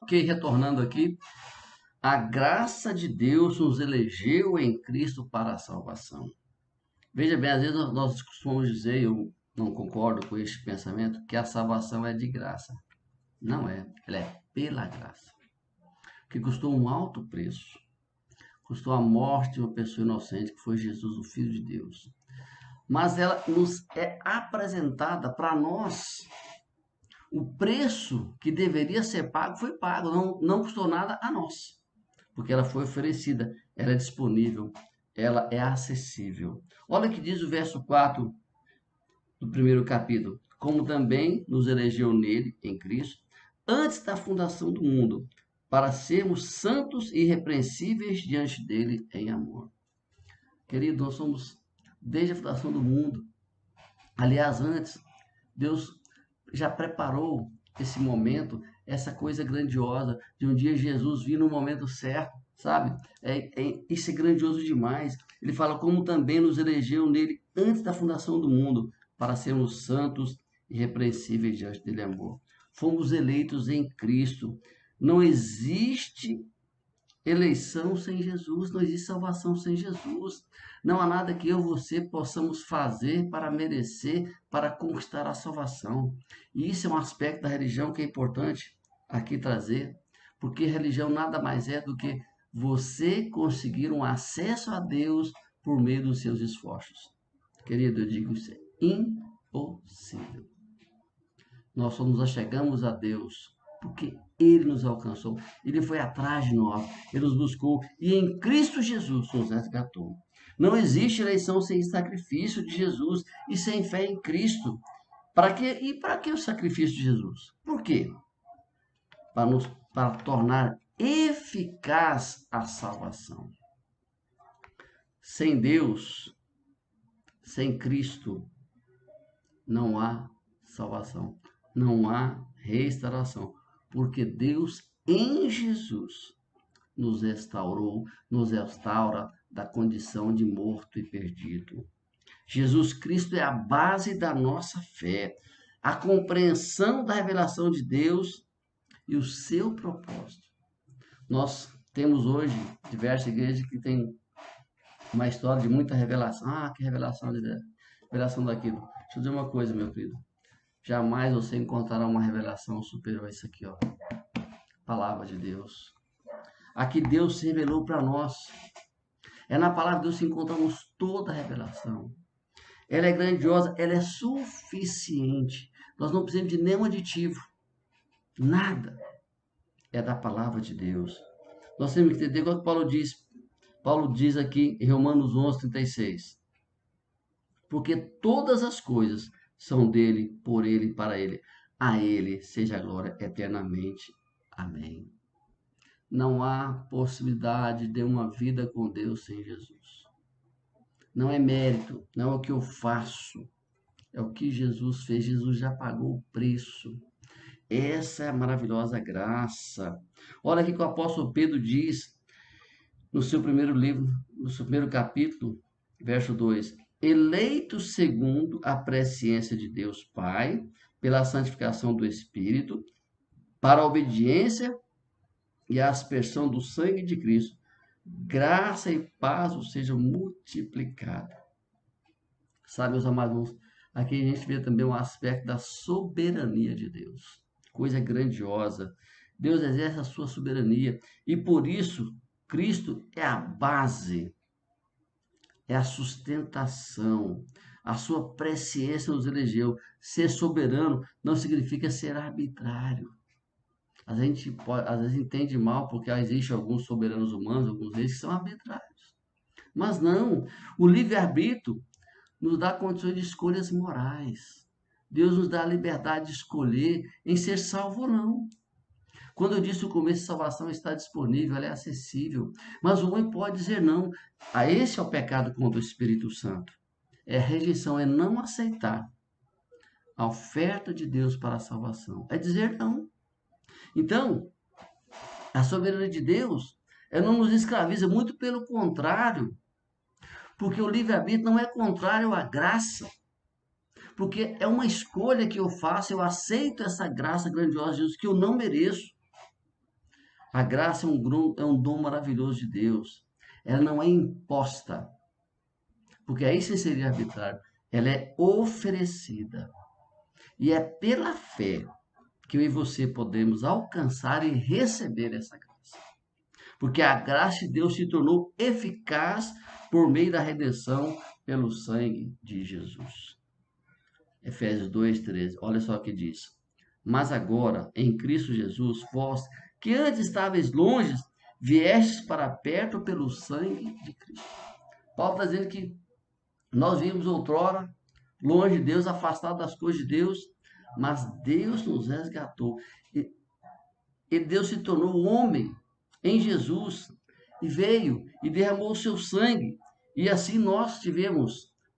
que retornando aqui, a graça de Deus nos elegeu em Cristo para a salvação. Veja bem, às vezes nós costumamos dizer, eu não concordo com este pensamento, que a salvação é de graça. Não é, ela é pela graça. Que custou um alto preço. Custou a morte de uma pessoa inocente, que foi Jesus, o Filho de Deus. Mas ela nos é apresentada para nós. O preço que deveria ser pago foi pago, não custou nada a nós, porque ela foi oferecida, ela é disponível, ela é acessível. Olha o que diz o verso 4 do primeiro capítulo. Como também nos elegeu nele, em Cristo, antes da fundação do mundo, para sermos santos e irrepreensíveis diante dele em amor. Querido, nós somos desde a fundação do mundo. Aliás, antes, Deus já preparou esse momento, essa coisa grandiosa de um dia Jesus vir no momento certo, sabe? Isso é grandioso demais. Ele fala como também nos elegeu nele antes da fundação do mundo, para sermos santos e irrepreensíveis diante dele, amor. Fomos eleitos em Cristo. Não existe eleição sem Jesus, não existe salvação sem Jesus. Não há nada que eu e você possamos fazer para merecer, para conquistar a salvação. E isso é um aspecto da religião que é importante aqui trazer, porque religião nada mais é do que você conseguir um acesso a Deus por meio dos seus esforços. Querido, eu digo isso é impossível. Nós só nos achegamos a Deus porque Ele nos alcançou, Ele foi atrás de nós, Ele nos buscou e em Cristo Jesus nos resgatou. Não existe eleição sem sacrifício de Jesus e sem fé em Cristo. Para que o sacrifício de Jesus? Por quê? Para tornar eficaz a salvação. Sem Deus, sem Cristo, não há salvação, não há restauração, porque Deus em Jesus nos restaura da condição de morto e perdido. Jesus Cristo é a base da nossa fé, a compreensão da revelação de Deus e o seu propósito. Nós temos hoje diversas igrejas que têm uma história de muita revelação. Ah, que revelação daquilo. Deixa eu dizer uma coisa, meu querido. Jamais você encontrará uma revelação superior a isso aqui, ó. Palavra de Deus. Aqui Deus se revelou para nós. É na palavra de Deus que encontramos toda a revelação. Ela é grandiosa, ela é suficiente. Nós não precisamos de nenhum aditivo. Nada. É da palavra de Deus. Nós temos que entender o que Paulo diz. Paulo diz aqui em Romanos 11:36. Porque todas as coisas são dele, por ele e para ele. A ele seja a glória eternamente. Amém. Não há possibilidade de uma vida com Deus sem Jesus. Não é mérito, não é o que eu faço, é o que Jesus fez. Jesus já pagou o preço. Essa é a maravilhosa graça. Olha aqui que o apóstolo Pedro diz no seu primeiro livro, no seu primeiro capítulo, verso 2: eleito segundo a presciência de Deus Pai, pela santificação do Espírito, para a obediência e a aspersão do sangue de Cristo, graça e paz sejam multiplicadas. Sabe, meus amados, aqui a gente vê também um aspecto da soberania de Deus. Coisa grandiosa. Deus exerce a sua soberania e por isso Cristo é a base, é a sustentação. A sua presciência nos elegeu. Ser soberano não significa ser arbitrário. A gente às vezes entende mal porque existem alguns soberanos humanos, alguns reis que são arbitrários. Mas não, o livre-arbítrio nos dá condições de escolhas morais. Deus nos dá a liberdade de escolher em ser salvo ou não. Quando eu disse no começo, a salvação está disponível, ela é acessível. Mas o homem pode dizer não. Esse é o pecado contra o Espírito Santo. É rejeição, é não aceitar a oferta de Deus para a salvação. É dizer não. Então, a soberania de Deus, ela não nos escraviza, muito pelo contrário. Porque o livre-arbítrio não é contrário à graça. Porque é uma escolha que eu faço, eu aceito essa graça grandiosa de Deus que eu não mereço. A graça é um dom maravilhoso de Deus. Ela não é imposta, porque aí sim seria arbitrário. Ela é oferecida. E é pela fé que eu e você podemos alcançar e receber essa graça. Porque a graça de Deus se tornou eficaz por meio da redenção pelo sangue de Jesus. Efésios 2:13. Olha só o que diz. Mas agora, em Cristo Jesus, vós, que antes estáveis longe, viestes para perto pelo sangue de Cristo. Paulo está dizendo que nós vimos outrora longe de Deus, afastados das coisas de Deus, mas Deus nos resgatou. E Deus se tornou homem em Jesus e veio e derramou o seu sangue. E assim nós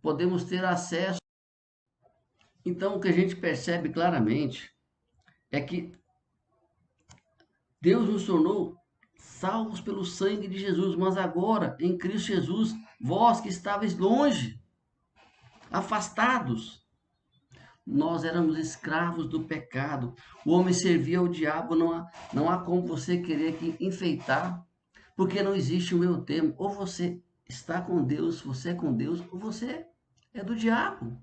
podemos ter acesso. Então, o que a gente percebe claramente é que Deus nos tornou salvos pelo sangue de Jesus, mas agora, em Cristo Jesus, vós que estavais longe, afastados, nós éramos escravos do pecado. O homem servia ao diabo, não há como você querer que enfeitar, porque não existe o meio termo. Ou você está com Deus, você é com Deus, ou você é do diabo.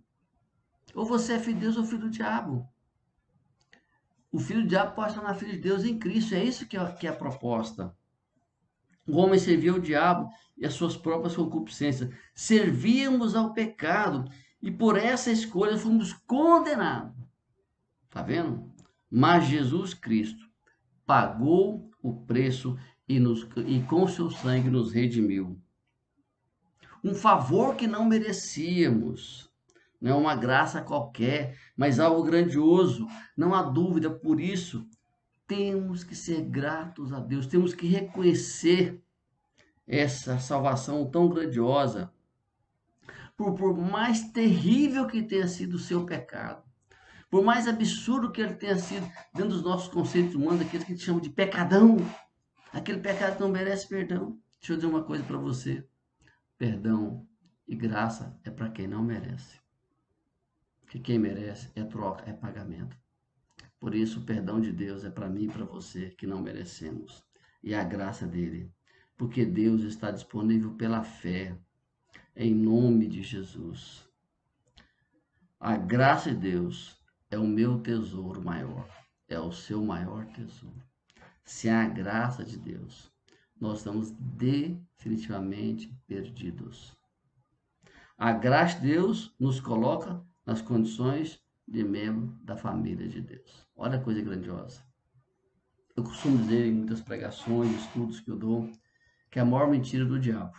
Ou você é filho de Deus ou filho do diabo. O filho do diabo pode tornar filho de Deus em Cristo. É isso que é a proposta. O homem servia ao diabo e às suas próprias concupiscências. Servíamos ao pecado e por essa escolha fomos condenados. Tá vendo? Mas Jesus Cristo pagou o preço e com seu sangue nos redimiu. Um favor que não merecíamos. Não é uma graça qualquer, mas algo grandioso. Não há dúvida, por isso temos que ser gratos a Deus, temos que reconhecer essa salvação tão grandiosa, por mais terrível que tenha sido o seu pecado, por mais absurdo que ele tenha sido dentro dos nossos conceitos humanos, aqueles que a gente chama de pecadão, aquele pecado que não merece perdão. Deixa eu dizer uma coisa para você: perdão e graça é para quem não merece. Que quem merece é troca, é pagamento. Por isso, o perdão de Deus é para mim e para você que não merecemos. E a graça dele. Porque Deus está disponível pela fé, em nome de Jesus. A graça de Deus é o meu tesouro maior, é o seu maior tesouro. Sem a graça de Deus, nós estamos definitivamente perdidos. A graça de Deus nos coloca nas condições de membro da família de Deus. Olha a coisa grandiosa. Eu costumo dizer em muitas pregações, estudos que eu dou, que a maior mentira do diabo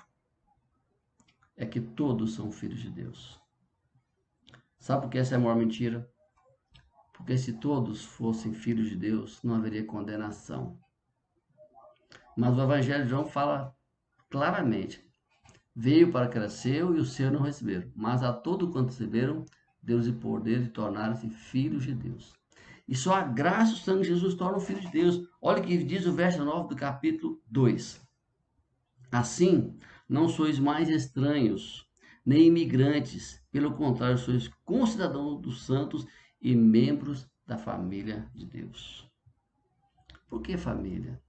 é que todos são filhos de Deus. Sabe por que essa é a maior mentira? Porque se todos fossem filhos de Deus, não haveria condenação. Mas o Evangelho de João fala claramente: veio para que era seu e os seus não receberam, mas a todo quanto receberam, Deus lhe poder de tornar-se filhos de Deus. E só a graça e o sangue de Jesus tornam filho de Deus. Olha o que diz o verso 9 do capítulo 2. Assim, não sois mais estranhos, nem imigrantes, pelo contrário, sois concidadãos dos santos e membros da família de Deus. Por que família?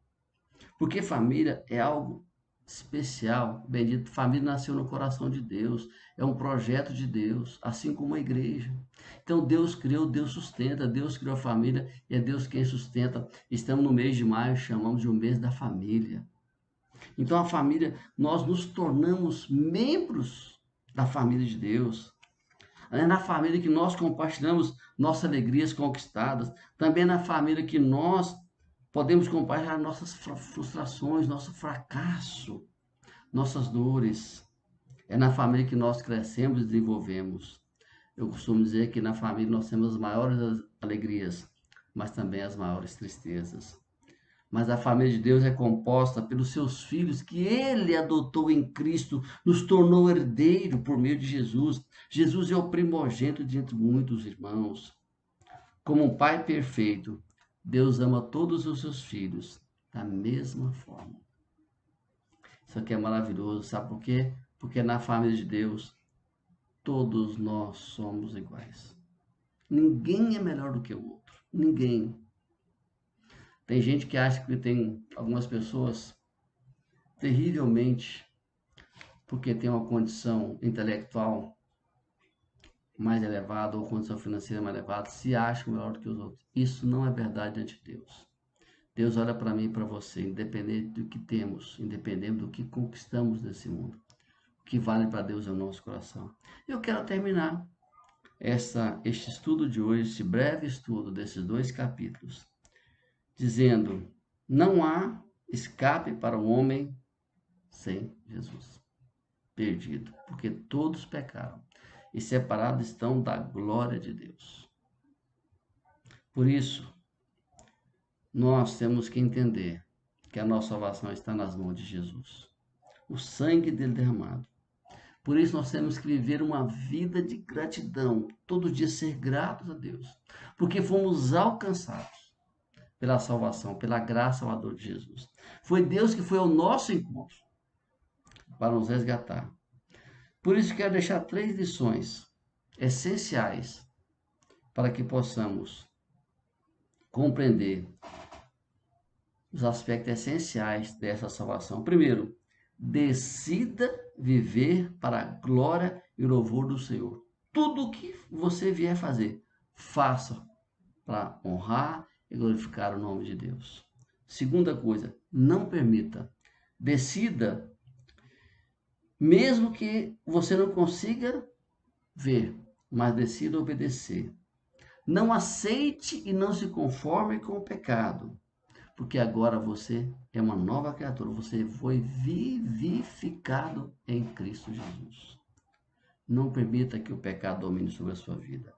Porque família é algo especial. Bendito, família nasceu no coração de Deus, é um projeto de Deus, assim como a igreja. Então Deus criou, Deus sustenta, Deus criou a família e é Deus quem sustenta. Estamos no mês de maio, chamamos de um mês da família. Então a família, nós nos tornamos membros da família de Deus. É na família que nós compartilhamos nossas alegrias conquistadas. Também é na família que nós podemos compartilhar nossas frustrações, nosso fracasso, nossas dores. É na família que nós crescemos e desenvolvemos. Eu costumo dizer que na família nós temos as maiores alegrias, mas também as maiores tristezas. Mas a família de Deus é composta pelos seus filhos que ele adotou em Cristo, nos tornou herdeiro por meio de Jesus. Jesus é o primogênito de entre muitos irmãos. Como um pai perfeito, Deus ama todos os seus filhos da mesma forma. Isso aqui é maravilhoso, sabe por quê? Porque na família de Deus, todos nós somos iguais. Ninguém é melhor do que o outro. Ninguém. Tem gente que acha que tem algumas pessoas terrivelmente, porque tem uma condição intelectual mais elevada ou condição financeira mais elevada, se acham melhor do que os outros. Isso não é verdade ante Deus. Deus olha para mim e para você, independente do que temos, independente do que conquistamos nesse mundo. O que vale para Deus é o nosso coração. Eu quero terminar este estudo de hoje, esse breve estudo desses 2 capítulos, dizendo: não há escape para o homem sem Jesus. Perdido, porque todos pecaram e separados estão da glória de Deus. Por isso, nós temos que entender que a nossa salvação está nas mãos de Jesus. O sangue dele derramado. Por isso nós temos que viver uma vida de gratidão, todo dia ser gratos a Deus, porque fomos alcançados pela salvação, pela graça salvadora de Jesus. Foi Deus que foi ao nosso encontro para nos resgatar. Por isso quero deixar 3 lições essenciais para que possamos compreender os aspectos essenciais dessa salvação. Primeiro, decida viver para a glória e louvor do Senhor. Tudo o que você vier fazer, faça para honrar e glorificar o nome de Deus. Segunda coisa, não permita. Decida, mesmo que você não consiga ver, mas decida obedecer. Não aceite e não se conforme com o pecado, porque agora você é uma nova criatura, você foi vivificado em Cristo Jesus. Não permita que o pecado domine sobre a sua vida.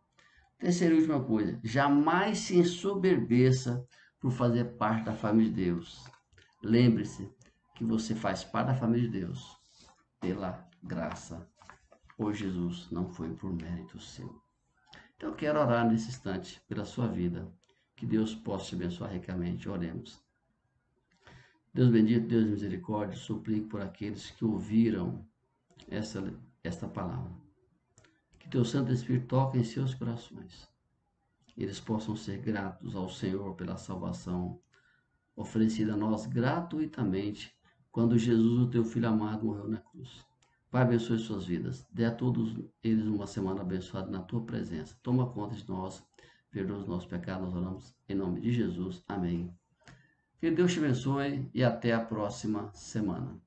Terceira e última coisa, jamais se ensoberbeça por fazer parte da família de Deus. Lembre-se que você faz parte da família de Deus pela graça por Jesus, não foi por mérito seu. Então eu quero orar nesse instante pela sua vida, que Deus possa te abençoar ricamente. Oremos. Deus bendito, Deus de misericórdia, suplico por aqueles que ouviram esta palavra. Que teu Santo Espírito toque em seus corações. Eles possam ser gratos ao Senhor pela salvação oferecida a nós gratuitamente quando Jesus, o teu Filho amado, morreu na cruz. Pai, abençoe suas vidas. Dê a todos eles uma semana abençoada na tua presença. Toma conta de nós. Perdoa os nossos pecados. Nós oramos em nome de Jesus. Amém. Que Deus te abençoe e até a próxima semana.